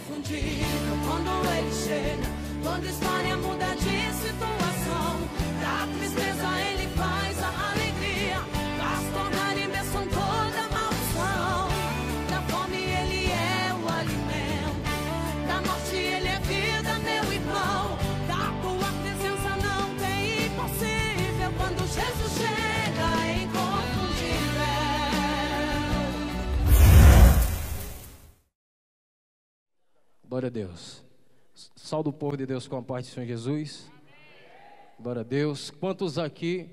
inconfundível quando ele chega, quando a história muda de situação. Da tristeza ele faz a alegria, faz tornar em bênção toda maldição. Da fome ele é o alimento, da morte ele é vida, meu irmão. Da tua presença não tem impossível, quando Jesus chega é inconfundível. Glória a Deus. Saúde o povo de Deus com a paz do Senhor Jesus. Glória a Deus. Quantos aqui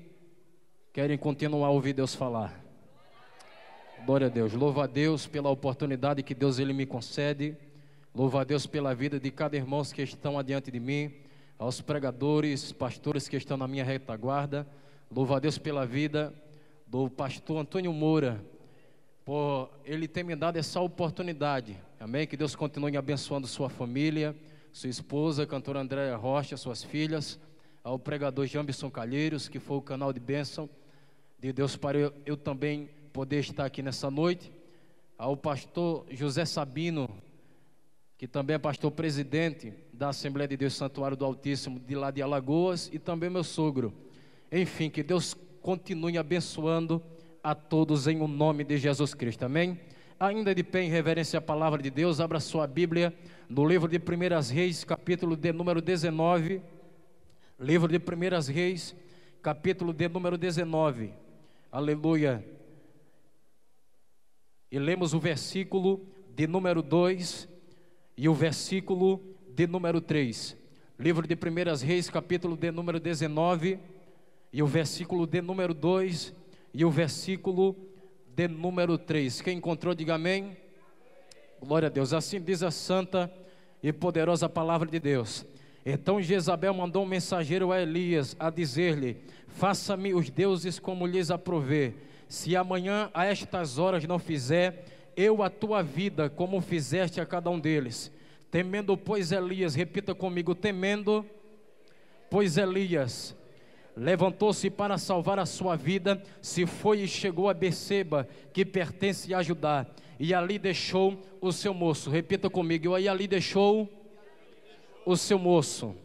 querem continuar a ouvir Deus falar? Glória a Deus. Louva a Deus pela oportunidade que Deus ele me concede. Louva a Deus pela vida de cada irmão que estão adiante de mim, aos pregadores, pastores que estão na minha retaguarda. Louva a Deus pela vida do pastor Antônio Moura, por ele ter me dado essa oportunidade. Amém? Que Deus continue abençoando sua família, sua esposa, a cantora Andréia Rocha, suas filhas, ao pregador Jambson Calheiros, que foi o canal de bênção de Deus para eu também poder estar aqui nessa noite, ao pastor José Sabino, que também é pastor presidente da Assembleia de Deus Santuário do Altíssimo, de lá de Alagoas, e também meu sogro. Enfim, que Deus continue abençoando a todos em o nome de Jesus Cristo, amém? Ainda de pé em reverência à palavra de Deus, abra sua Bíblia no livro de 1 Reis, capítulo de número 19, livro de 1 Reis, capítulo de número 19, aleluia, e lemos o versículo de número 2 e o versículo de número 3, livro de 1 Reis, capítulo de número 19, e o versículo de número 2 e o versículo de número 3, quem encontrou diga amém. Glória a Deus. Assim diz a santa e poderosa palavra de Deus. Então Jezabel mandou um mensageiro a Elias a dizer-lhe: faça-me os deuses como lhes aprouver. Se amanhã a estas horas não fizer eu a tua vida como fizeste a cada um deles. Temendo pois Elias, repita comigo, temendo pois Elias levantou-se para salvar a sua vida, se foi e chegou a Beceba, que pertence a Judá, e ali deixou o seu moço. Repita comigo, e ali deixou o seu moço.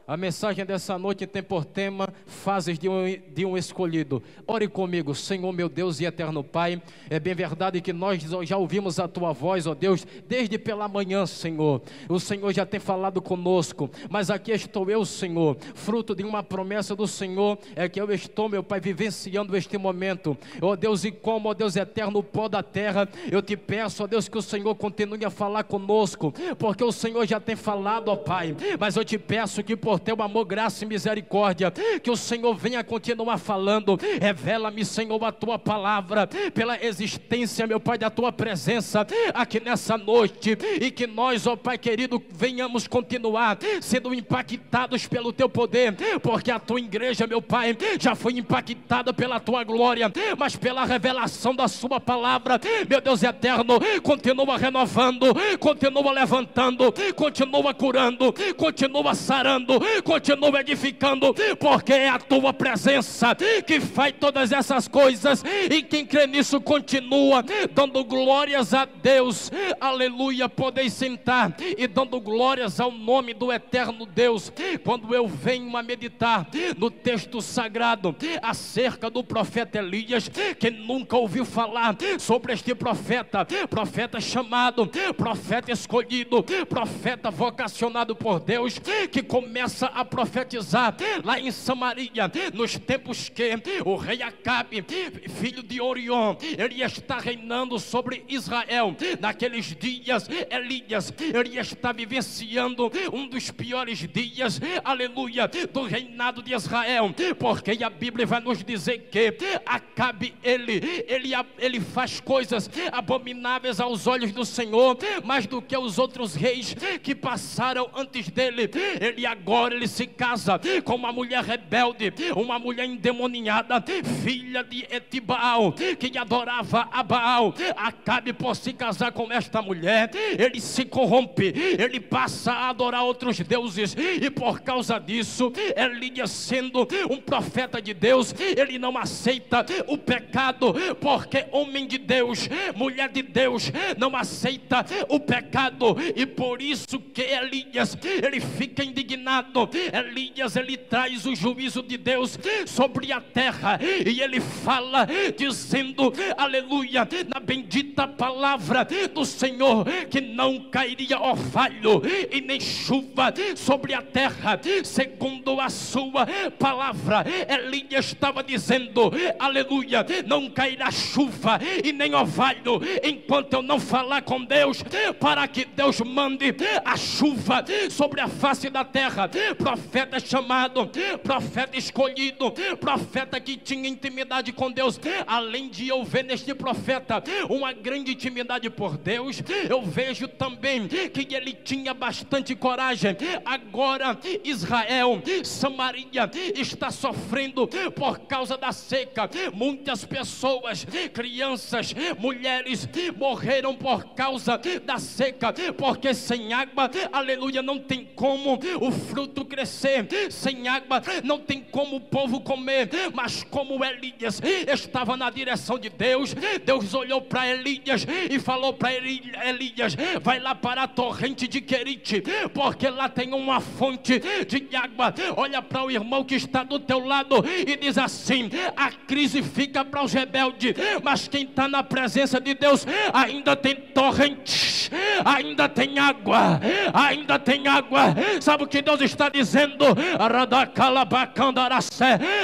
A mensagem dessa noite tem por tema fases de um escolhido. Ore comigo. Senhor meu Deus e eterno Pai, é bem verdade que nós já ouvimos a Tua voz, ó Deus, desde pela manhã, Senhor. O Senhor já tem falado conosco, mas aqui estou eu, Senhor, fruto de uma promessa do Senhor, é que eu estou, meu Pai, vivenciando este momento, ó Deus, e como, ó Deus eterno, o pó da terra, eu te peço, ó Deus, que o Senhor continue a falar conosco, porque o Senhor já tem falado, ó Pai, mas eu te peço que por teu amor, graça e misericórdia, que o Senhor venha continuar falando. Revela-me, Senhor, a tua palavra, pela existência, meu Pai, da tua presença aqui nessa noite, e que nós, ó Pai querido, venhamos continuar sendo impactados pelo teu poder, porque a tua igreja, meu Pai, já foi impactada pela tua glória, mas pela revelação da sua palavra, meu Deus eterno, continua renovando, continua levantando, continua curando, continua sarando, continua edificando, porque é a tua presença que faz todas essas coisas, e quem crê nisso continua dando glórias a Deus, aleluia. Podeis sentar e dando glórias ao nome do eterno Deus. Quando eu venho a meditar no texto sagrado acerca do profeta Elias, quem nunca ouviu falar sobre este profeta, profeta chamado, profeta escolhido, profeta vocacionado por Deus, que começa a profetizar lá em Samaria, nos tempos que o rei Acabe, filho de Orion, ele está reinando sobre Israel. Naqueles dias, Elias, ele está vivenciando um dos piores dias, aleluia, do reinado de Israel, porque a Bíblia vai nos dizer que Acabe, ele faz coisas abomináveis aos olhos do Senhor, mais do que os outros reis que passaram antes dele. Ele agora agora ele se casa com uma mulher rebelde, uma mulher endemoniada, filha de Etibaal, que adorava a Baal. Acabe por se casar com esta mulher, ele se corrompe, ele passa a adorar outros deuses, e por causa disso, Elias, sendo um profeta de Deus, ele não aceita o pecado, porque homem de Deus, mulher de Deus, não aceita o pecado, e por isso que Elias, ele fica indignado. Elias, ele traz o juízo de Deus sobre a terra, e ele fala dizendo, aleluia, na bendita palavra do Senhor, que não cairia orvalho e nem chuva sobre a terra, segundo a sua palavra. Elias estava dizendo, aleluia, não cairá chuva e nem orvalho enquanto eu não falar com Deus, para que Deus mande a chuva sobre a face da terra. Profeta chamado, profeta escolhido, profeta que tinha intimidade com Deus. Além de eu ver neste profeta uma grande intimidade por Deus, eu vejo também que ele tinha bastante coragem. Agora Israel, Samaria está sofrendo por causa da seca. Muitas pessoas, crianças, mulheres morreram por causa da seca, porque sem água, aleluia, não tem como o fruto crescer, sem água não tem como o povo comer. Mas como Elias estava na direção de Deus, Deus olhou para Elias e falou para Elias, vai lá para a torrente de Querite, porque lá tem uma fonte de água. Olha para o irmão que está do teu lado e diz assim, a crise fica para os rebeldes, mas quem está na presença de Deus ainda tem torrente, ainda tem água, ainda tem água. Sabe o que Deus está dizendo?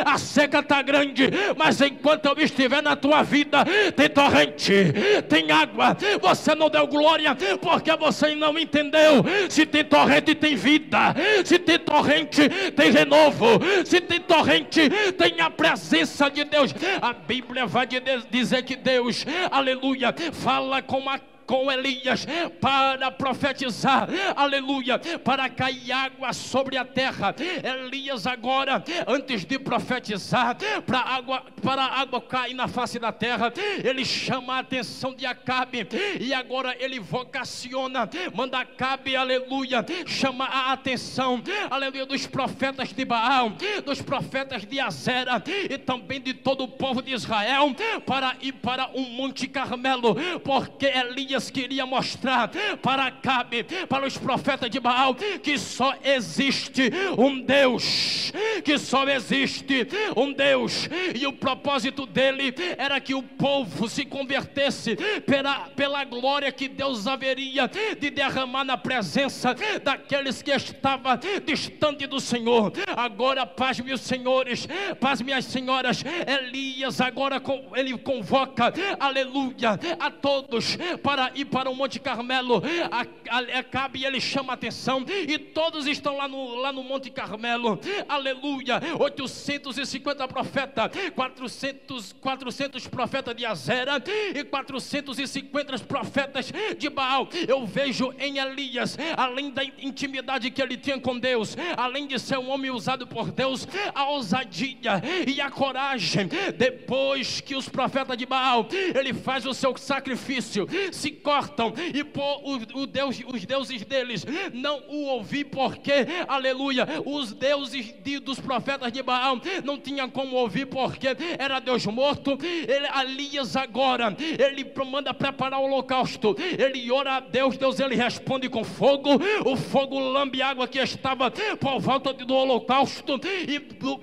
A seca está grande, mas enquanto eu estiver na tua vida, tem torrente, tem água. Você não deu glória porque você não entendeu. Se tem torrente, tem vida. Se tem torrente, tem renovo. Se tem torrente, tem a presença de Deus. A Bíblia vai dizer que Deus, aleluia, fala com Elias para profetizar, aleluia, para cair água sobre a terra. Elias agora, antes de profetizar para a água cair na face da terra, ele chama a atenção de Acabe, e agora ele vocaciona, manda Acabe, aleluia, chama a atenção, aleluia, dos profetas de Baal, dos profetas de Azera, e também de todo o povo de Israel, para ir para um Monte Carmelo, porque Elias queria mostrar para Acabe, para os profetas de Baal, que só existe um Deus, que só existe um Deus, e o propósito dele era que o povo se convertesse pela glória que Deus haveria de derramar na presença daqueles que estavam distante do Senhor. Agora, paz, meus senhores, paz, minhas senhoras, Elias agora ele convoca, aleluia, a todos para ir para o Monte Carmelo. Acabe, ele chama a atenção, e todos estão lá no Monte Carmelo, aleluia, 850 profetas, 400 profetas de Azera e 450 profetas de Baal. Eu vejo em Elias, além da intimidade que ele tinha com Deus, além de ser um homem usado por Deus, a ousadia e a coragem. Depois que os profetas de Baal, ele faz o seu sacrifício, se cortam, e por os deuses deles não o ouvi, porque, aleluia, os deuses dos profetas de Baal não tinham como ouvir, porque era Deus morto. Elias agora, ele manda preparar o holocausto, ele ora a Deus, ele responde com fogo, o fogo lambe a água que estava por volta do holocausto,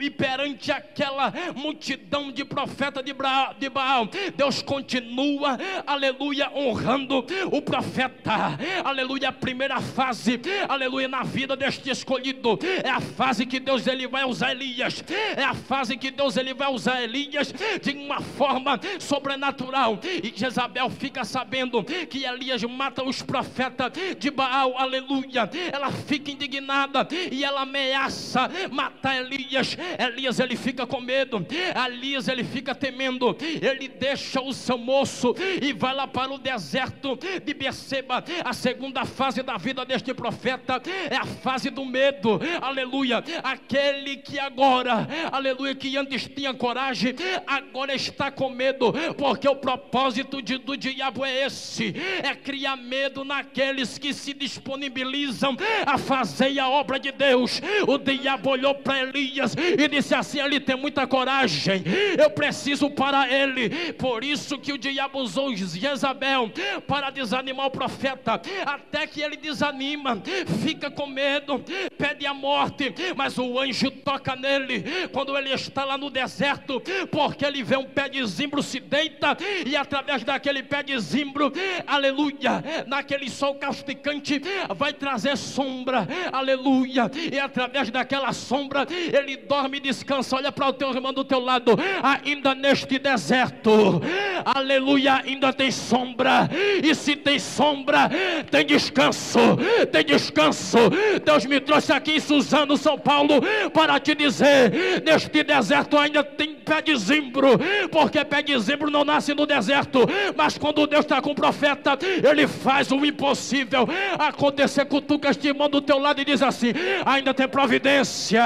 e perante aquela multidão de profetas de Baal, Deus continua, aleluia, honrando o profeta, aleluia. A primeira fase, aleluia, na vida deste escolhido, é a fase que Deus ele vai usar Elias, é a fase que Deus ele vai usar Elias de uma forma sobrenatural. E Jezabel fica sabendo que Elias mata os profetas de Baal, aleluia, ela fica indignada e ela ameaça matar Elias. Elias ele fica com medo, Elias ele fica temendo, ele deixa o seu moço e vai lá para o deserto deserto de Berseba. A segunda fase da vida deste profeta é a fase do medo, aleluia. Aquele que agora, aleluia, que antes tinha coragem, agora está com medo, porque o propósito do diabo é esse, é criar medo naqueles que se disponibilizam a fazer a obra de Deus. O diabo olhou para Elias e disse assim: ele tem muita coragem, eu preciso para ele. Por isso que o diabo usou Jezabel para desanimar o profeta, até que ele desanima, fica com medo, pede a morte. Mas o anjo toca nele quando ele está lá no deserto, porque ele vê um pé de zimbro, se deita, e através daquele pé de zimbro, aleluia, naquele sol causticante, vai trazer sombra, aleluia, e através daquela sombra ele dorme e descansa. Olha para o teu irmão do teu lado: ainda neste deserto, aleluia, ainda tem sombra. E se tem sombra, tem descanso, tem descanso. Deus me trouxe aqui em Suzano, São Paulo, para te dizer: neste deserto ainda tem pé de zimbro, porque pé de zimbro não nasce no deserto, mas quando Deus está com o profeta, ele faz o impossível acontecer. Cutuca este irmão do teu lado e diz assim: ainda tem providência,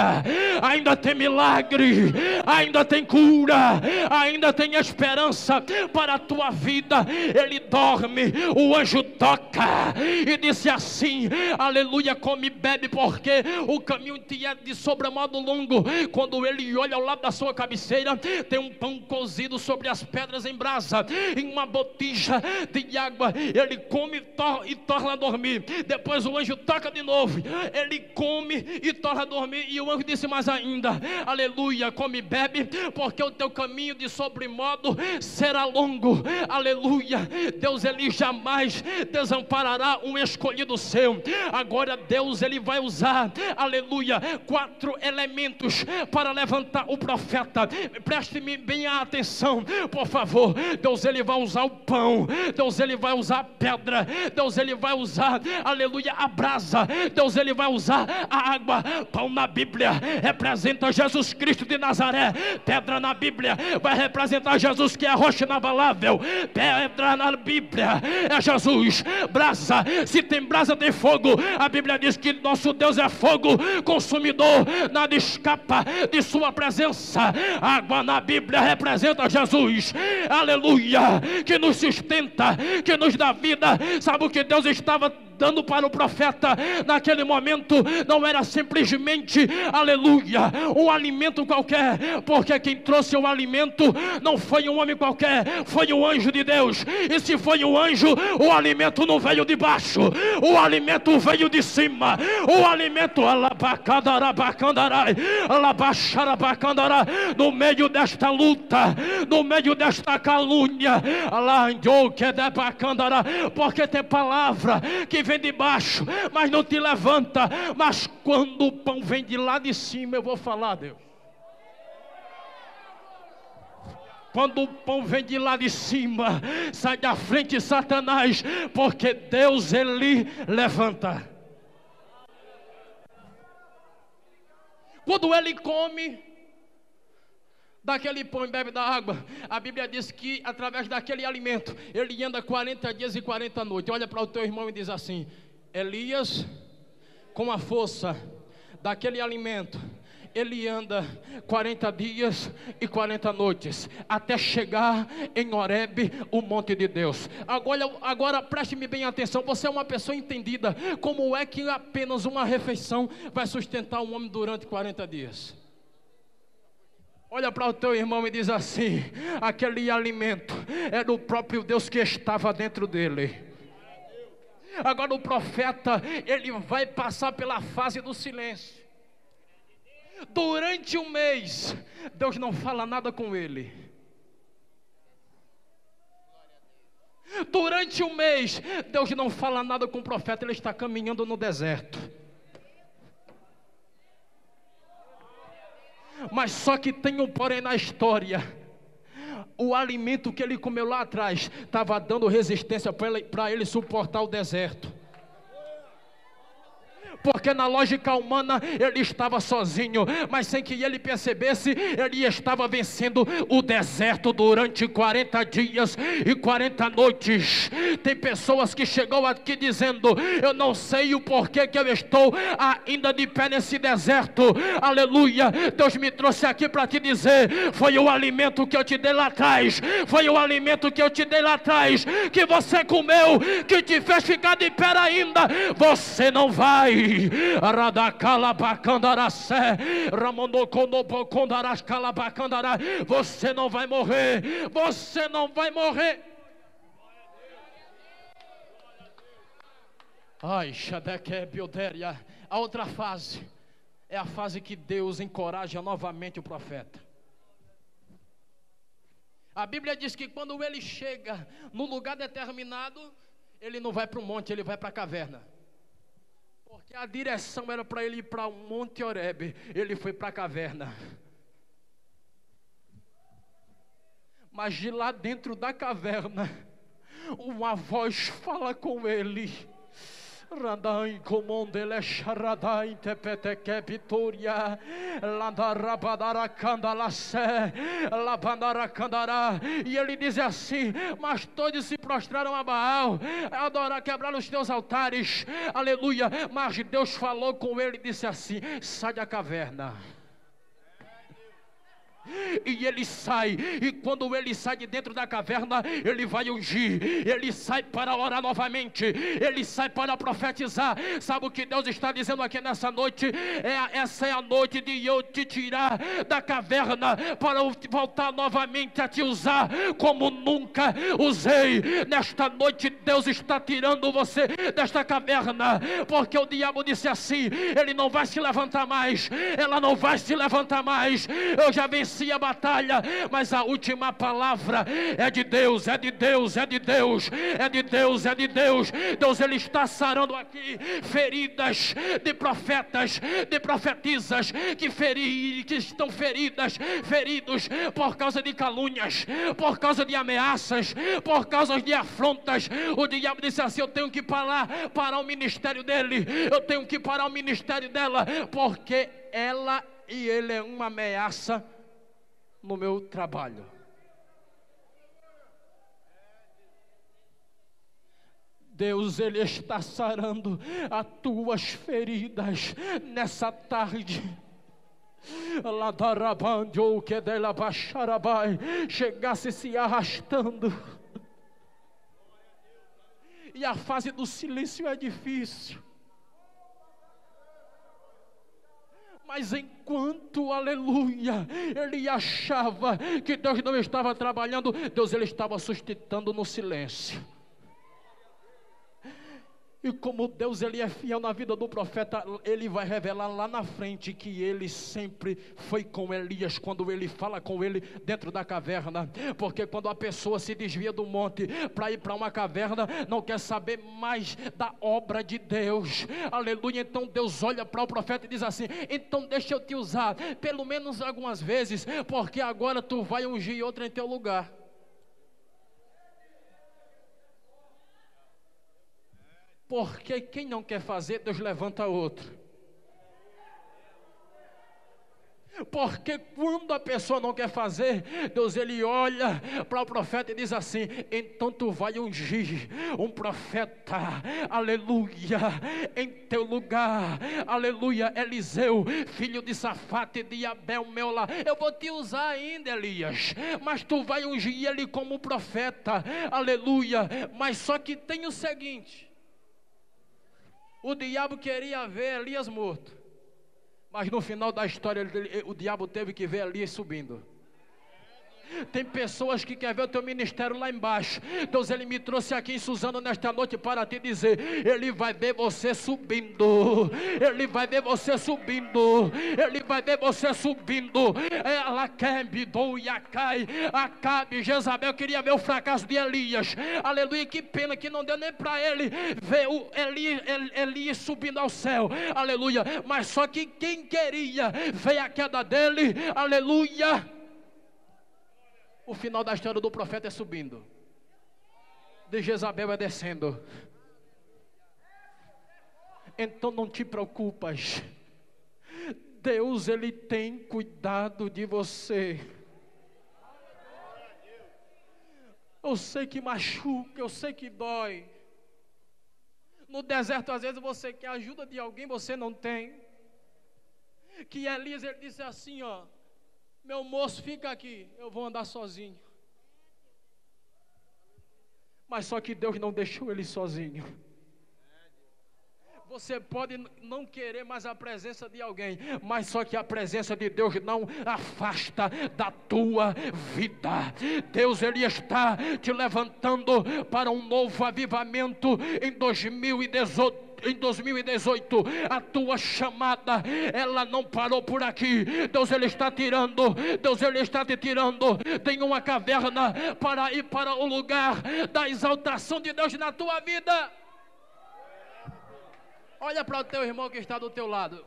ainda tem milagre, ainda tem cura, ainda tem esperança para a tua vida. Ele dorme, o anjo toca e disse assim: aleluia, come e bebe, porque o caminho te é de sobremodo longo. Quando ele olha ao lado da sua cabeceira, tem um pão cozido sobre as pedras em brasa, em uma botija de água. Ele come e torna a dormir. Depois o anjo toca de novo, ele come e torna a dormir. E o anjo disse mais ainda: aleluia, come e bebe, porque o teu caminho de sobremodo será longo. Aleluia. Deus, ele jamais desamparará um escolhido seu. Agora Deus, ele vai usar, aleluia, 4 elementos para levantar o profeta. Preste-me bem a atenção, por favor. Deus, ele vai usar o pão. Deus, ele vai usar a pedra. Deus, ele vai usar, aleluia, a brasa. Deus, ele vai usar a água. Pão na Bíblia representa Jesus Cristo de Nazaré. Pedra na Bíblia vai representar Jesus, que é a rocha inabalável. Pedra na Bíblia é Jesus. Brasa, se tem brasa tem fogo. A Bíblia diz que nosso Deus é fogo consumidor, nada escapa de sua presença. Água na Bíblia representa Jesus, aleluia, que nos sustenta, que nos dá vida. Sabe o que Deus estava dando para o profeta naquele momento? Não era simplesmente, aleluia, um alimento qualquer, porque quem trouxe o alimento não foi um homem qualquer, foi o anjo de Deus. E se foi um anjo, o alimento não veio de baixo, o alimento veio de cima. O alimento, no meio desta luta, no meio desta calúnia, porque tem palavra que vem de baixo, mas não te levanta. Mas quando o pão vem de lá de cima, eu vou falar, Deus. Quando o pão vem de lá de cima, sai da frente Satanás, porque Deus, ele levanta. Quando ele come daquele pão e bebe da água, a Bíblia diz que através daquele alimento ele anda 40 dias e 40 noites. Olha para o teu irmão e diz assim: Elias, com a força daquele alimento, ele anda 40 dias e 40 noites, até chegar em Horebe, o monte de Deus. Agora preste-me bem atenção. Você é uma pessoa entendida. Como é que apenas uma refeição vai sustentar um homem durante 40 dias? Olha para o teu irmão e diz assim: aquele alimento é do próprio Deus que estava dentro dele. Agora o profeta, ele vai passar pela fase do silêncio. Durante um mês, Deus não fala nada com ele. Durante um mês, Deus não fala nada com o profeta. Ele está caminhando no deserto. Mas só que tem um porém na história. O alimento que ele comeu lá atrás estava dando resistência para ele suportar o deserto. Porque porque na lógica humana ele estava sozinho, mas sem que ele percebesse, ele estava vencendo o deserto durante 40 dias e 40 noites. Tem pessoas que chegam aqui dizendo: eu não sei o porquê que eu estou ainda de pé nesse deserto. Aleluia. Deus me trouxe aqui para te dizer: foi o alimento que eu te dei lá atrás, foi o alimento que eu te dei lá atrás, que você comeu, que te fez ficar de pé ainda. Você não vai, você não vai morrer, você não vai morrer. Ai, Shadeque Bildéria. A outra fase é a fase que Deus encoraja novamente o profeta. A Bíblia diz que quando ele chega no lugar determinado, ele não vai para o monte, ele vai para a caverna. Porque a direção era para ele ir para o Monte Horebe, ele foi para a caverna. Mas de lá dentro da caverna, uma voz fala com ele. Radai comondele charadai tepeteke vitória landarabadara candalacé labandara candará. E ele diz assim: mas todos se prostraram a Baal, adorar, quebrar os teus altares, aleluia. Mas Deus falou com ele e disse assim: sai da caverna. E ele sai, e quando ele sai de dentro da caverna, ele vai ungir, ele sai para orar novamente, ele sai para profetizar. Sabe o que Deus está dizendo aqui nessa noite? Essa é a noite de eu te tirar da caverna, para voltar novamente a te usar como nunca usei. Nesta noite Deus está tirando você desta caverna, porque o diabo disse assim: ele não vai se levantar mais, ela não vai se levantar mais. Eu já venci a batalha, mas a última palavra é de Deus, é de Deus, é de Deus, é de Deus, é de Deus. Deus, ele está sarando aqui feridas de profetas, de profetisas que estão feridos por causa de calúnias, por causa de ameaças, por causa de afrontas. O diabo disse assim: eu tenho que parar o ministério dele, eu tenho que parar o ministério dela, porque ela e ele é uma ameaça no meu trabalho. Deus, ele está sarando as tuas feridas nessa tarde. Chegasse se arrastando. E a fase do silêncio é difícil. Mas enquanto, aleluia, ele achava que Deus não estava trabalhando, Deus, ele estava sustentando no silêncio. E como Deus, ele é fiel na vida do profeta, ele vai revelar lá na frente que ele sempre foi com Elias, quando ele fala com ele dentro da caverna. Porque quando a pessoa se desvia do monte para ir para uma caverna, não quer saber mais da obra de Deus, aleluia. Então Deus olha para o profeta e diz assim: então deixa eu te usar pelo menos algumas vezes, porque agora tu vai ungir outra em teu lugar. Porque quem não quer fazer, Deus levanta outro. Porque quando a pessoa não quer fazer, Deus, ele olha para o profeta e diz assim: então tu vai ungir um profeta, aleluia, em teu lugar, aleluia. Eliseu, filho de Safate de Abel Meolá, eu vou te usar ainda, Elias, mas tu vai ungir ele como profeta, aleluia. Mas só que tem o seguinte: o diabo queria ver Elias morto, mas no final da história o diabo teve que ver Elias subindo. Tem pessoas que querem ver o teu ministério lá embaixo. Deus, ele me trouxe aqui em Suzano nesta noite para te dizer: ele vai ver você subindo, ele vai ver você subindo, ele vai ver você subindo. Ela quer me doiacai. Acabe, Jezabel queria ver o fracasso de Elias, aleluia. Que pena que não deu nem para ele ver o Elias subindo ao céu, aleluia. Mas só que quem queria ver a queda dele, aleluia, o final da história do profeta é subindo, de Jezabel é descendo. Então não te preocupas. Deus, Ele tem cuidado de você. Eu sei que machuca, eu sei que dói. No deserto, às vezes, você quer ajuda de alguém, você não tem. Que Elias, ele disse assim, ó: meu moço, fica aqui, eu vou andar sozinho. Mas só que Deus não deixou ele sozinho. Você pode não querer mais a presença de alguém, mas só que a presença de Deus não afasta da tua vida. Deus, Ele está te levantando para um novo avivamento em 2018, a tua chamada, ela não parou por aqui. Deus, Ele está tirando, Deus, Ele está te tirando de uma caverna para ir para o lugar da exaltação de Deus na tua vida. Olha para o teu irmão que está do teu lado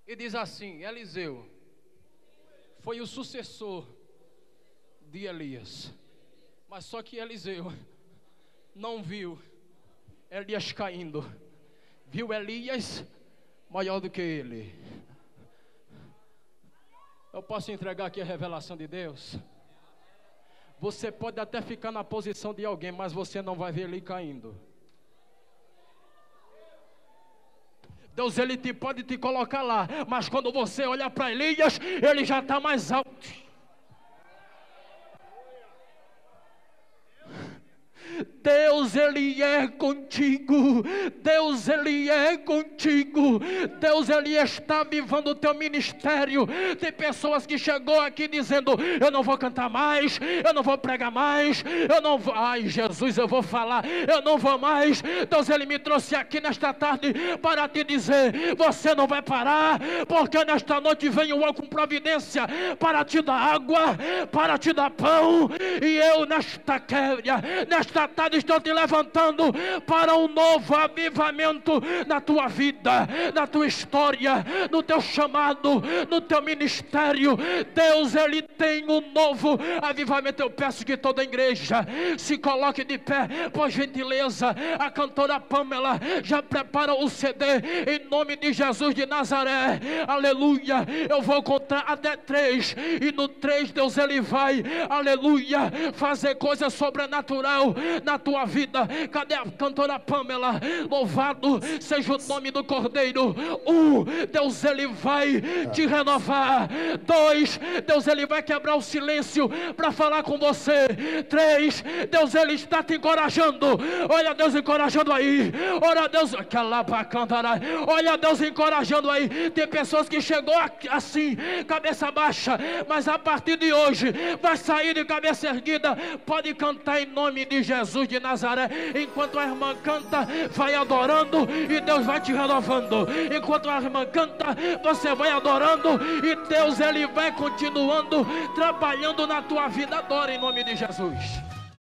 e diz assim: Eliseu foi o sucessor de Elias, mas só que Eliseu não viu Elias caindo, viu Elias maior do que ele. Eu posso entregar aqui a revelação de Deus. Você pode até ficar na posição de alguém, mas você não vai ver ele caindo. Deus, Ele pode te colocar lá, mas quando você olhar para Elias, ele já está mais alto. Deus, Ele é contigo. Deus, Ele é contigo. Deus, Ele está avivando o teu ministério. Tem pessoas que chegou aqui dizendo: eu não vou cantar mais, eu não vou pregar mais, eu não vou, ai Jesus, eu vou falar, eu não vou mais. Deus, Ele me trouxe aqui nesta tarde para te dizer: você não vai parar, porque nesta noite vem o com providência para te dar água, para te dar pão. E eu nesta tarde estou te levantando para um novo avivamento na tua vida, na tua história, no teu chamado, no teu ministério. Deus, Ele tem um novo avivamento. Eu peço que toda a igreja se coloque de pé, por gentileza. A cantora Pamela já prepara o CD em nome de Jesus de Nazaré. Aleluia. Eu vou contar até 3 e no 3 Deus, Ele vai, aleluia, fazer coisa sobrenatural na tua vida. Cadê a cantora Pamela? Louvado seja o nome do Cordeiro. 1, Deus, Ele vai te renovar. 2, Deus, Ele vai quebrar o silêncio para falar com você. 3, Deus, Ele está te encorajando. Olha Deus encorajando aí. Olha Deus, olha Deus encorajando aí. Tem pessoas que chegou assim, cabeça baixa, mas a partir de hoje vai sair de cabeça erguida. Pode cantar em nome de Jesus de Nazaré. Enquanto a irmã canta, vai adorando e Deus vai te renovando. Enquanto a irmã canta, você vai adorando e Deus, Ele vai continuando trabalhando na tua vida. Adora em nome de Jesus.